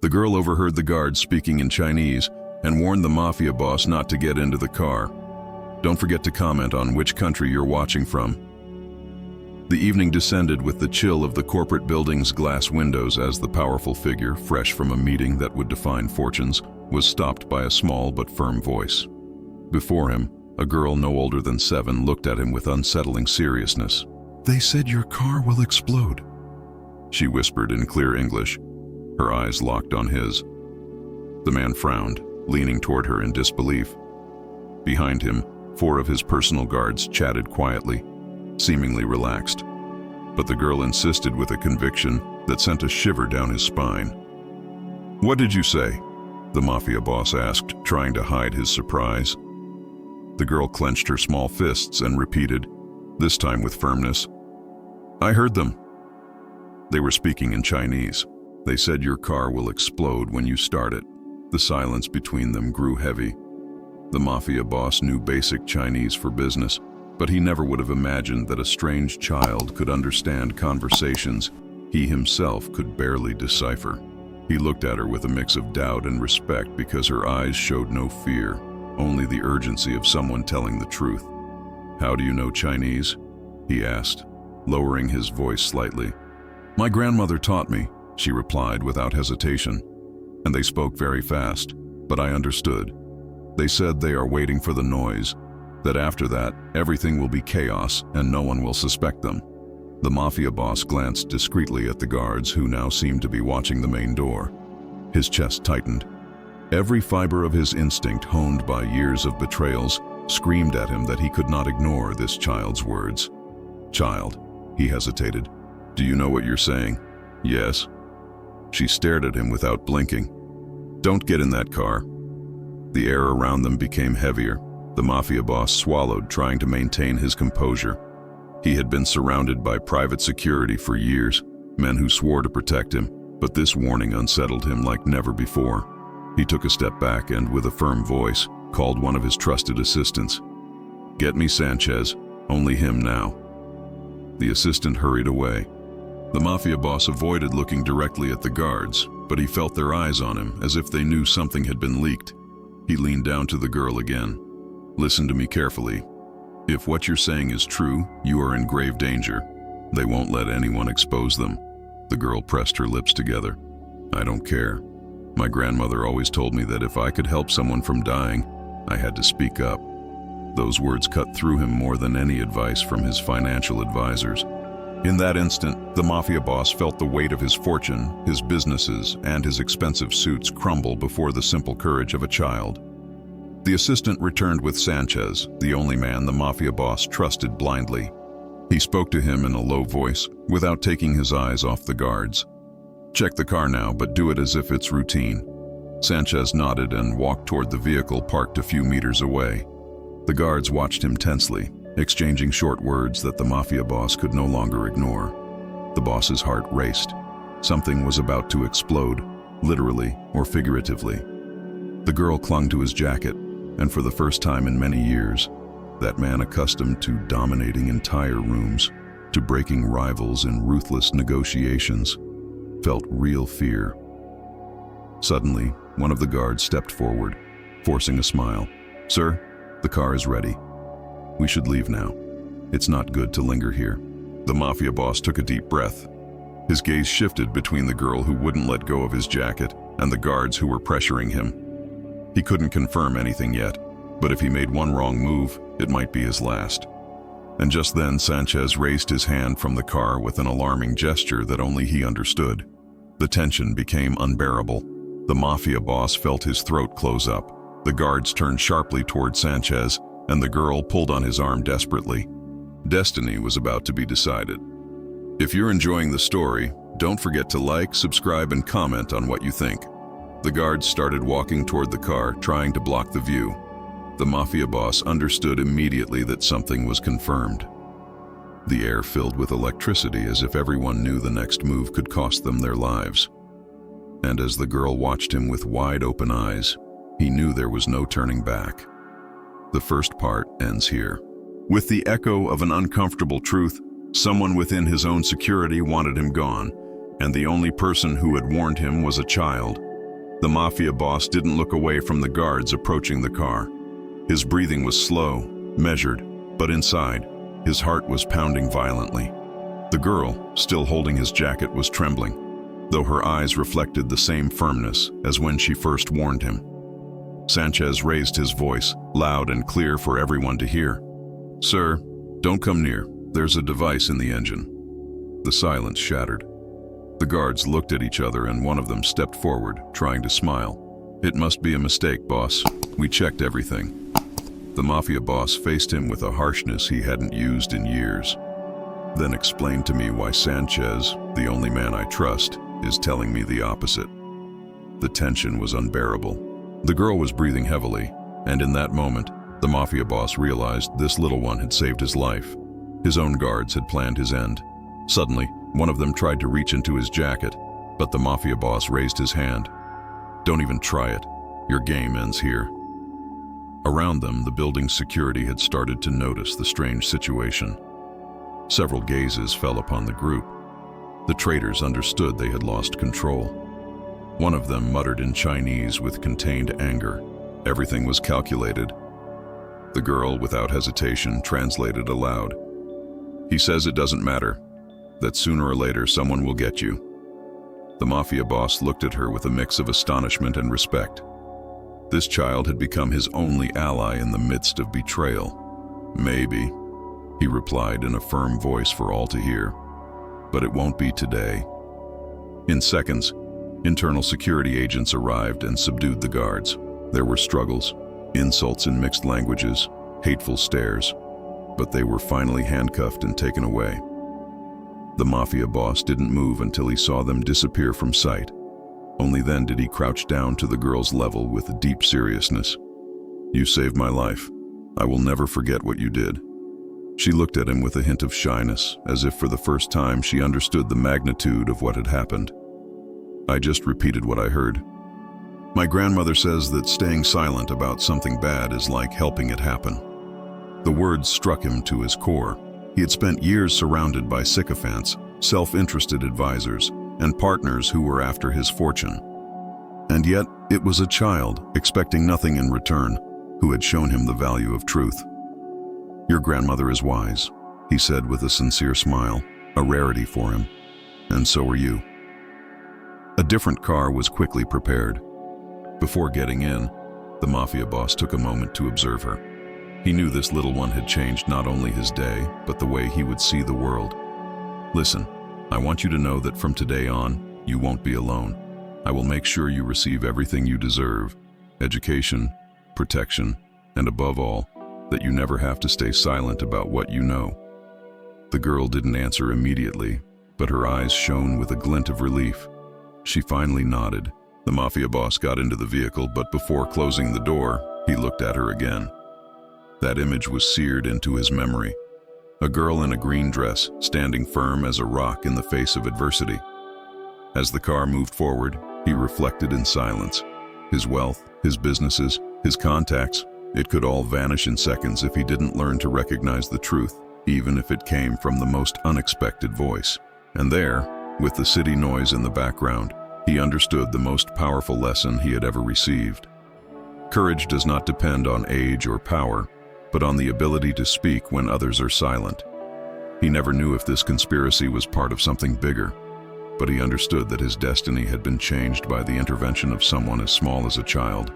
The girl overheard the guards speaking in Chinese and warned the Mafia boss not to get into the car. Don't forget to comment on which country you're watching from. The evening descended with the chill of the corporate building's glass windows as the powerful figure, fresh from a meeting that would define fortunes, was stopped by a small but firm voice. Before him, a girl no older than 7 looked at him with unsettling seriousness. "They said your car will explode," she whispered in clear English. Her eyes locked on his. The man frowned, leaning toward her in disbelief. Behind him, 4 of his personal guards chatted quietly, seemingly relaxed. But the girl insisted with a conviction that sent a shiver down his spine. "What did you say?" the Mafia boss asked, trying to hide his surprise. The girl clenched her small fists and repeated, this time with firmness, "I heard them." They were speaking in Chinese. "They said your car will explode when you start it." The silence between them grew heavy. The Mafia boss knew basic Chinese for business, but he never would have imagined that a strange child could understand conversations he himself could barely decipher. He looked at her with a mix of doubt and respect because her eyes showed no fear, only the urgency of someone telling the truth. "How do you know Chinese?" he asked, lowering his voice slightly. "My grandmother taught me," she replied without hesitation. "And they spoke very fast, but I understood. They said they are waiting for the noise, that after that, everything will be chaos and no one will suspect them." The Mafia boss glanced discreetly at the guards who now seemed to be watching the main door. His chest tightened. Every fiber of his instinct, honed by years of betrayals, screamed at him that he could not ignore this child's words. "Child," he hesitated. "Do you know what you're saying?" "Yes." She stared at him without blinking. "Don't get in that car." The air around them became heavier. The Mafia boss swallowed, trying to maintain his composure. He had been surrounded by private security for years, men who swore to protect him, but this warning unsettled him like never before. He took a step back and, with a firm voice, called one of his trusted assistants. "Get me Sanchez, only him now." The assistant hurried away. The Mafia boss avoided looking directly at the guards, but he felt their eyes on him as if they knew something had been leaked. He leaned down to the girl again. "Listen to me carefully. If what you're saying is true, you are in grave danger. They won't let anyone expose them." The girl pressed her lips together. "I don't care. My grandmother always told me that if I could help someone from dying, I had to speak up." Those words cut through him more than any advice from his financial advisors. In that instant, the Mafia boss felt the weight of his fortune, his businesses, and his expensive suits crumble before the simple courage of a child. The assistant returned with Sanchez, the only man the Mafia boss trusted blindly. He spoke to him in a low voice, without taking his eyes off the guards. "Check the car now, but do it as if it's routine." Sanchez nodded and walked toward the vehicle parked a few meters away. The guards watched him tensely, exchanging short words that the Mafia boss could no longer ignore. The boss's heart raced. Something was about to explode, literally or figuratively. The girl clung to his jacket, and for the first time in many years, that man accustomed to dominating entire rooms, to breaking rivals in ruthless negotiations, felt real fear. Suddenly, one of the guards stepped forward, forcing a smile. "Sir, the car is ready. We should leave now. It's not good to linger here." The Mafia boss took a deep breath. His gaze shifted between the girl who wouldn't let go of his jacket and the guards who were pressuring him. He couldn't confirm anything yet, but if he made one wrong move, it might be his last. And just then, Sanchez raised his hand from the car with an alarming gesture that only he understood. The tension became unbearable. The Mafia boss felt his throat close up. The guards turned sharply toward Sanchez, and the girl pulled on his arm desperately. Destiny was about to be decided. If you're enjoying the story, don't forget to like, subscribe, and comment on what you think. The guards started walking toward the car, trying to block the view. The Mafia boss understood immediately that something was confirmed. The air filled with electricity as if everyone knew the next move could cost them their lives. And as the girl watched him with wide open eyes, he knew there was no turning back. The first part ends here. With the echo of an uncomfortable truth, someone within his own security wanted him gone, and the only person who had warned him was a child, The Mafia boss didn't look away from the guards approaching the car. His breathing was slow, measured, but inside, his heart was pounding violently. The girl, still holding his jacket, was trembling, though her eyes reflected the same firmness as when she first warned him. Sanchez raised his voice, loud and clear for everyone to hear. "Sir, don't come near. There's a device in the engine." The silence shattered. The guards looked at each other and one of them stepped forward, trying to smile. "It must be a mistake, boss. We checked everything." The Mafia boss faced him with a harshness he hadn't used in years. "Then explain to me why Sanchez, the only man I trust, is telling me the opposite." The tension was unbearable. The girl was breathing heavily, and in that moment, the Mafia boss realized this little one had saved his life. His own guards had planned his end. Suddenly, one of them tried to reach into his jacket, but the Mafia boss raised his hand. "Don't even try it. Your game ends here." Around them, the building's security had started to notice the strange situation. Several gazes fell upon the group. The traitors understood they had lost control. One of them muttered in Chinese with contained anger. Everything was calculated. The girl, without hesitation, translated aloud. "He says it doesn't matter, that sooner or later someone will get you." The Mafia boss looked at her with a mix of astonishment and respect. This child had become his only ally in the midst of betrayal. "Maybe," he replied in a firm voice for all to hear. "But it won't be today." In seconds, internal security agents arrived and subdued the guards. There were struggles, insults in mixed languages, hateful stares, but they were finally handcuffed and taken away. The Mafia boss didn't move until he saw them disappear from sight. Only then did he crouch down to the girl's level with deep seriousness. "You saved my life. I will never forget what you did." She looked at him with a hint of shyness, as if for the first time she understood the magnitude of what had happened. "I just repeated what I heard. My grandmother says that staying silent about something bad is like helping it happen." The words struck him to his core. He had spent years surrounded by sycophants, self-interested advisors, and partners who were after his fortune. And yet, it was a child, expecting nothing in return, who had shown him the value of truth. "Your grandmother is wise," he said with a sincere smile, a rarity for him. "And so are you." A different car was quickly prepared. Before getting in, the Mafia boss took a moment to observe her. He knew this little one had changed not only his day, but the way he would see the world. "Listen, I want you to know that from today on, you won't be alone. I will make sure you receive everything you deserve: education, protection, and above all, that you never have to stay silent about what you know." The girl didn't answer immediately, but her eyes shone with a glint of relief. She finally nodded. The Mafia boss got into the vehicle, but before closing the door, he looked at her again. That image was seared into his memory. A girl in a green dress, standing firm as a rock in the face of adversity. As the car moved forward, he reflected in silence. His wealth, his businesses, his contacts, it could all vanish in seconds if he didn't learn to recognize the truth, even if it came from the most unexpected voice. And there, with the city noise in the background, he understood the most powerful lesson he had ever received. Courage does not depend on age or power, but on the ability to speak when others are silent. He never knew if this conspiracy was part of something bigger, but he understood that his destiny had been changed by the intervention of someone as small as a child.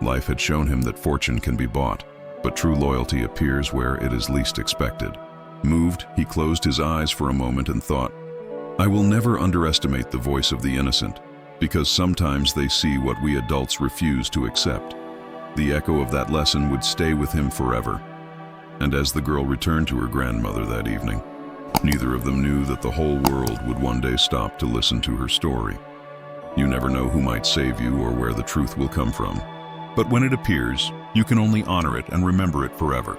Life had shown him that fortune can be bought, but true loyalty appears where it is least expected. Moved, he closed his eyes for a moment and thought, "I will never underestimate the voice of the innocent, because sometimes they see what we adults refuse to accept." The echo of that lesson would stay with him forever. And as the girl returned to her grandmother that evening, neither of them knew that the whole world would one day stop to listen to her story. You never know who might save you or where the truth will come from. But when it appears, you can only honor it and remember it forever.